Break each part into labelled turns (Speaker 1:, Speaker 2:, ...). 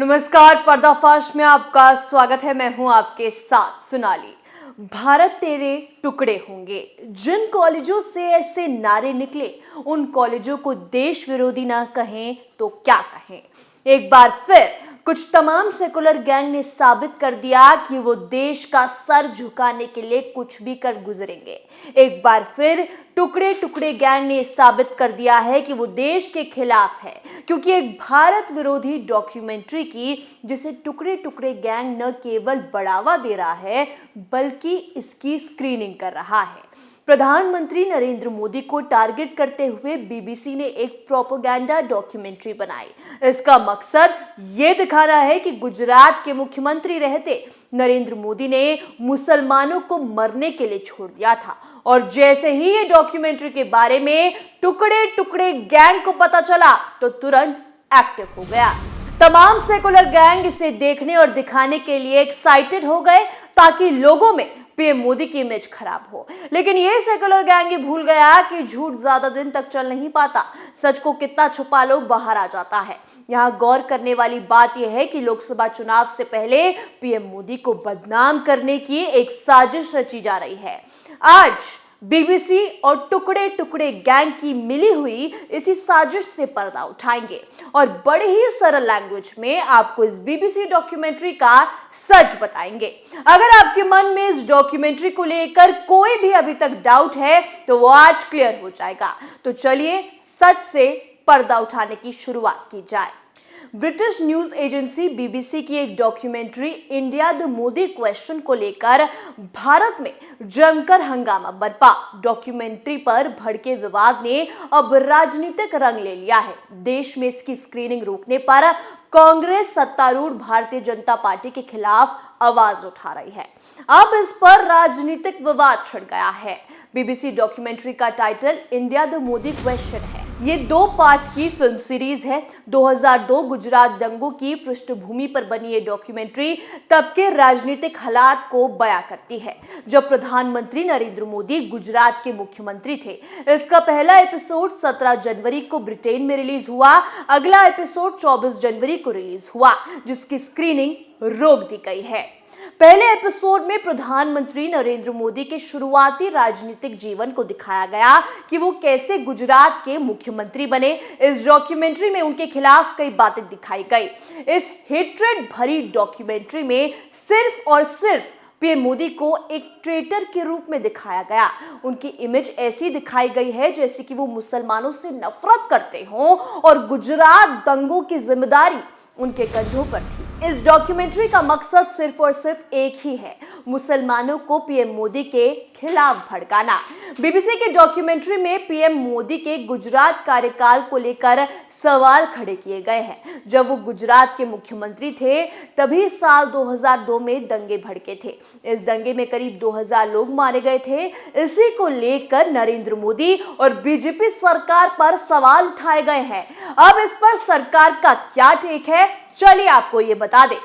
Speaker 1: नमस्कार, पर्दाफाश में आपका स्वागत है। मैं हूं आपके साथ सोनाली। भारत तेरे टुकड़े होंगे। जिन कॉलेजों से ऐसे नारे निकले, उन कॉलेजों को देश विरोधी ना कहें तो क्या कहें। एक बार फिर कुछ तमाम सेकुलर गैंग ने साबित कर दिया कि वो देश का सर झुकाने के लिए कुछ भी कर गुजरेंगे। एक बार फिर टुकड़े टुकड़े गैंग ने साबित कर दिया है कि वो देश के खिलाफ है, क्योंकि एक भारत विरोधी डॉक्यूमेंट्री की जिसे टुकड़े टुकड़े गैंग न केवल बढ़ावा दे रहा है बल्कि इसकी स्क्रीनिंग कर रहा है। प्रधानमंत्री नरेंद्र मोदी को टारगेट करते हुए बीबीसी ने एक प्रोपेगेंडा डॉक्यूमेंट्री बनाई। इसका मकसद ये दिखाना है कि गुजरात के मुख्यमंत्री रहते नरेंद्र मोदी ने मुसलमानों को मरने के लिए छोड़ दिया था, और जैसे ही ये डॉक्यूमेंट्री के बारे में टुकड़े टुकड़े गैंग को पता चला तो तुरंत एक्टिव हो गया। तमाम सेकुलर गैंग इसे देखने और दिखाने के लिए एक्साइटेड हो गए ताकि लोगों में पीएम मोदी की इमेज खराब हो। लेकिन ये सेकुलर गैंग ही भूल गया कि झूठ ज्यादा दिन तक चल नहीं पाता। सच को कितना छुपा लो बाहर आ जाता है। यहाँ गौर करने वाली बात यह है कि लोकसभा चुनाव से पहले पीएम मोदी को बदनाम करने की एक साजिश रची जा रही है। आज बीबीसी और टुकड़े टुकड़े गैंग की मिली हुई इसी साजिश से पर्दा उठाएंगे और बड़े ही सरल लैंग्वेज में आपको इस बीबीसी डॉक्यूमेंट्री का सच बताएंगे। अगर आपके मन में इस डॉक्यूमेंट्री को लेकर कोई भी अभी तक डाउट है तो वो आज क्लियर हो जाएगा। तो चलिए सच से पर्दा उठाने की शुरुआत की जाए। ब्रिटिश न्यूज एजेंसी बीबीसी की एक documentary India the Modi question को लेकर भारत में जमकर हंगामा बरपा। डॉक्यूमेंट्री पर भड़के विवाद ने अब राजनीतिक रंग ले लिया है। देश में इसकी स्क्रीनिंग रोकने पर कांग्रेस सत्तारूढ़ भारतीय जनता पार्टी के खिलाफ आवाज उठा रही है। अब इस पर राजनीतिक विवाद छिड़ गया है। बीबीसी डॉक्यूमेंट्री का title India the Modi question है। ये 2 पार्ट की फिल्म सीरीज है। 2002 गुजरात दंगों की पृष्ठभूमि पर बनी ये डॉक्यूमेंट्री तब के राजनीतिक हालात को बयां करती है जब प्रधानमंत्री नरेंद्र मोदी गुजरात के मुख्यमंत्री थे। इसका पहला एपिसोड 17 जनवरी को ब्रिटेन में रिलीज हुआ। अगला एपिसोड 24 जनवरी को रिलीज हुआ, जिसकी स्क्रीनिंग रोक दी गई है। पहले एपिसोड में प्रधानमंत्री नरेंद्र मोदी के शुरुआती राजनीतिक जीवन को दिखाया गया कि वो कैसे गुजरात के मुख्यमंत्री बने। इस डॉक्यूमेंट्री में उनके खिलाफ कई बातें दिखाई गई। इस हेट्रेड भरी डॉक्यूमेंट्री में सिर्फ और सिर्फ पीएम मोदी को एक ट्रेटर के रूप में दिखाया गया। उनकी इमेज ऐसी दिखाई गई है जैसे कि वो मुसलमानों से नफरत करते हों और गुजरात दंगों की जिम्मेदारी उनके कंधों पर थी। इस डॉक्यूमेंट्री का मकसद सिर्फ और सिर्फ एक ही है, मुसलमानों को पीएम मोदी के खिलाफ भड़काना। बीबीसी के डॉक्यूमेंट्री में पीएम मोदी के गुजरात कार्यकाल को लेकर सवाल खड़े किए गए हैं। जब वो गुजरात के मुख्यमंत्री थे तभी साल 2002 में दंगे भड़के थे। इस दंगे में करीब 2000 लोग मारे गए थे। इसी को लेकर नरेंद्र मोदी और बीजेपी सरकार पर सवाल उठाए गए हैं। अब इस पर सरकार का क्या टेक है, चलिए आपको ये बता दें।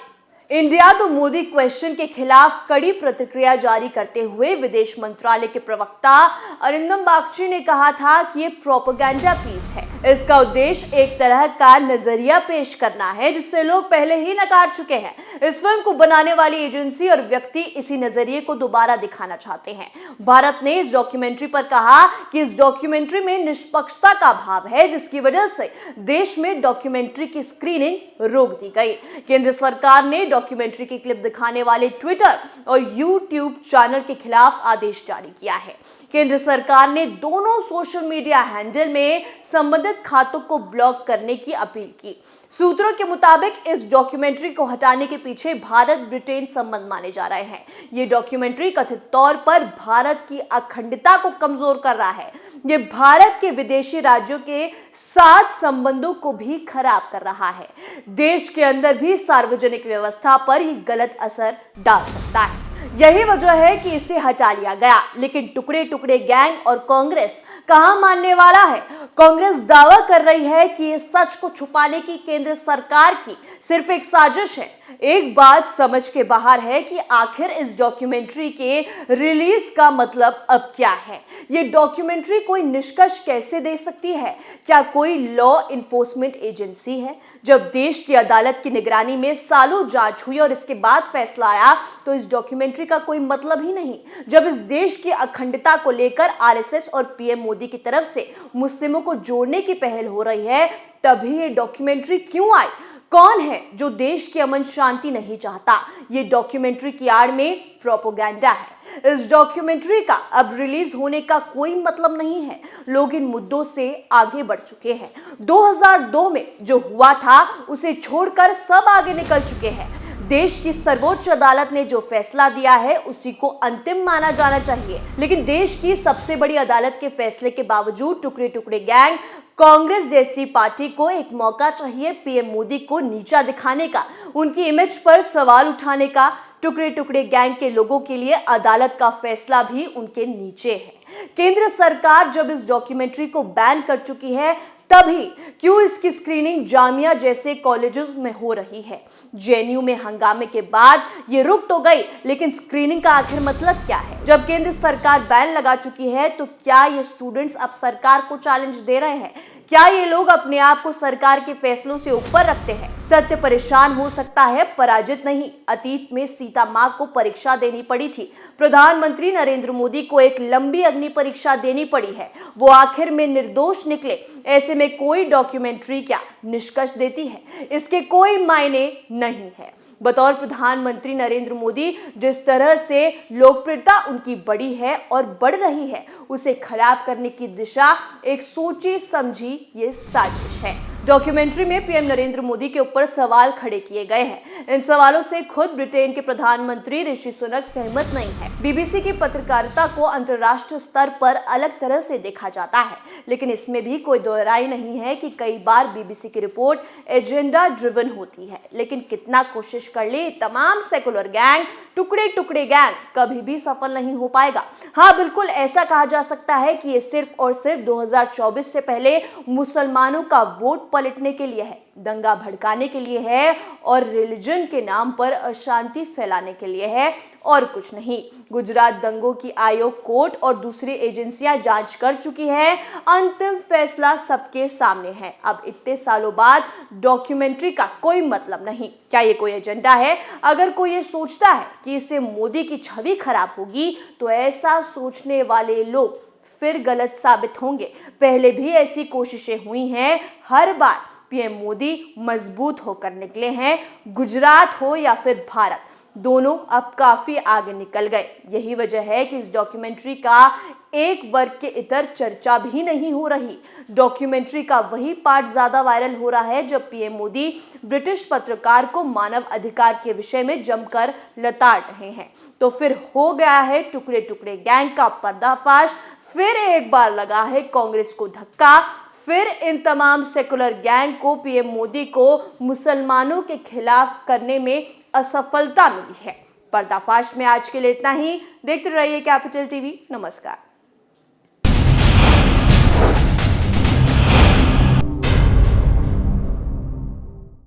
Speaker 1: इंडिया द मोदी क्वेश्चन के खिलाफ कड़ी प्रतिक्रिया जारी करते हुए विदेश मंत्रालय के प्रवक्ता अरिंदम बागची ने कहा था कि ये प्रोपेगेंडा पीस है। इसका उद्देश्य एक तरह का नजरिया पेश करना है जिससे लोग पहले ही नकार चुके हैं। इस फिल्म को बनाने वाली एजेंसी और व्यक्ति इसी नजरिए को दोबारा दिखाना चाहते हैं। भारत ने इस डॉक्यूमेंट्री पर कहा कि इस डॉक्यूमेंट्री में निष्पक्षता का अभाव है, जिसकी वजह से देश में डॉक्यूमेंट्री की स्क्रीनिंग रोक दी गई। केंद्र सरकार ने डॉक्यूमेंट्री की क्लिप दिखाने वाले ट्विटर और यूट्यूब चैनल के खिलाफ आदेश जारी किया है। केंद्र सरकार ने दोनों सोशल मीडिया हैंडल में संबंधित खातों को ब्लॉक करने की अपील की। सूत्रों के मुताबिक इस डॉक्यूमेंट्री को हटाने के पीछे भारत ब्रिटेन संबंध माने जा रहे हैं। ये डॉक्यूमेंट्री कथित तौर पर भारत की अखंडता को कमजोर कर रहा है। ये भारत के विदेशी राज्यों के साथ संबंधों को भी खराब कर रहा है। देश के अंदर भी सार्वजनिक व्यवस्था पर ये गलत असर डाल सकता है। यही वजह है कि इसे हटा लिया गया। लेकिन टुकड़े टुकड़े गैंग और कांग्रेस कहां मानने वाला है। कांग्रेस दावा कर रही है कि इस सच को छुपाने की केंद्र सरकार की सिर्फ एक साजिश है। एक बात समझ के बाहर है कि आखिर इस डॉक्यूमेंट्री के रिलीज का मतलब अब क्या है। ये डॉक्यूमेंट्री कोई निष्कर्ष कैसे दे सकती है? क्या कोई लॉ इन्फोर्समेंट एजेंसी है? जब देश की अदालत की निगरानी में सालों जांच हुई और इसके बाद फैसला आया तो इस डॉक्यूमेंट्री का कोई मतलब ही नहीं। जब इस देश की अखंडता को लेकर आरएसएस और पीएम मोदी की तरफ से मुस्लिमों को जोड़ने की पहल हो रही है, तभी ये डॉक्यूमेंट्री क्यों आई? कौन है जो देश की अमन शांति नहीं चाहता? ये डॉक्यूमेंट्री की आड़ में प्रोपेगेंडा है। इस डॉक्यूमेंट्री का अब रिलीज होने का कोई मतलब नहीं है। लोग इन मुद्दों से आगे बढ़ चुके हैं। 2002 में जो हुआ था उसे छोड़कर सब आगे निकल चुके हैं। देश की सर्वोच्च अदालत ने जो फैसला दिया है उसी को अंतिम माना जाना चाहिए। लेकिन देश की सबसे बड़ी अदालत के फैसले के बावजूद टुकड़े टुकड़े गैंग कांग्रेस जैसी पार्टी को एक मौका चाहिए पीएम मोदी को नीचा दिखाने का, उनकी इमेज पर सवाल उठाने का। टुकड़े टुकड़े गैंग के लोगों के लिए अदालत का फैसला भी उनके नीचे है। केंद्र सरकार जब इस डॉक्यूमेंट्री को बैन कर चुकी है, तभी क्यों इसकी स्क्रीनिंग जामिया जैसे कॉलेजेस में हो रही है? जेएनयू में हंगामे के बाद ये रुक तो गई, लेकिन स्क्रीनिंग का आखिर मतलब क्या है? जब केंद्र सरकार बैन लगा चुकी है तो क्या ये स्टूडेंट्स अब सरकार को चैलेंज दे रहे हैं? क्या ये लोग अपने आप को सरकार के फैसलों से ऊपर रखते हैं? सत्य परेशान हो सकता है, पराजित नहीं। अतीत में सीता मां को परीक्षा देनी पड़ी थी। प्रधानमंत्री नरेंद्र मोदी को एक लंबी अग्नि परीक्षा देनी पड़ी है। वो आखिर में निर्दोष निकले। ऐसे में कोई डॉक्यूमेंट्री क्या निष्कर्ष देती है? इसके कोई मायने नहीं है। बतौर प्रधानमंत्री नरेंद्र मोदी जिस तरह से लोकप्रियता उनकी बढ़ी है और बढ़ रही है, उसे खराब करने की दिशा एक सोची समझी ये साजिश है। डॉक्यूमेंट्री में पीएम नरेंद्र मोदी के ऊपर सवाल खड़े किए गए हैं। इन सवालों से खुद ब्रिटेन के प्रधानमंत्री ऋषि सुनक सहमत नहीं है। बीबीसी की पत्रकारिता को अंतर्राष्ट्रीय स्तर पर अलग तरह से देखा जाता है, लेकिन इसमें भी कोई दो राय नहीं है कि कई बार बीबीसी की रिपोर्ट एजेंडा ड्रिवन होती है। लेकिन कितना कोशिश कर ले तमाम सेकुलर गैंग, टुकड़े टुकड़े गैंग कभी भी सफल नहीं हो पाएगा। हाँ, बिल्कुल ऐसा कहा जा सकता है कि ये सिर्फ और सिर्फ 2024 से पहले मुसलमानों का वोट पलटने के लिए है, दंगा भड़काने के लिए है और रिलीजन के नाम पर अशांति फैलाने के लिए है और कुछ नहीं। गुजरात दंगों की आयोग, कोर्ट और दूसरी एजेंसियां जांच कर चुकी है। अंतिम फैसला सबके सामने है। अब इतने सालों बाद डॉक्यूमेंट्री का कोई मतलब नहीं। क्या ये कोई एजेंडा है? अगर कोई ये सोचता है कि इससे मोदी की छवि खराब होगी तो ऐसा सोचने वाले लोग फिर गलत साबित होंगे। पहले भी ऐसी कोशिशें हुई हैं, हर बार पीएम मोदी मजबूत होकर निकले हैं। गुजरात हो या फिर भारत, दोनों अब काफी आगे निकल गए। यही वजह है कि इस डॉक्यूमेंट्री का एक वर्ग के इतर चर्चा भी नहीं हो रही। डॉक्यूमेंट्री का वही पार्ट ज्यादा वायरल हो रहा है जब पीएम मोदी ब्रिटिश पत्रकार को मानव अधिकार के विषय में जमकर लताड़ रहे हैं। तो फिर हो गया है टुकड़े टुकड़े गैंग का पर्दाफाश। फिर एक बार लगा है कांग्रेस को धक्का। फिर इन तमाम सेकुलर गैंग को पीएम मोदी को मुसलमानों के खिलाफ करने में असफलता मिली है। पर्दाफाश में आज के लिए इतना ही। देखते रहिए कैपिटल टीवी। नमस्कार।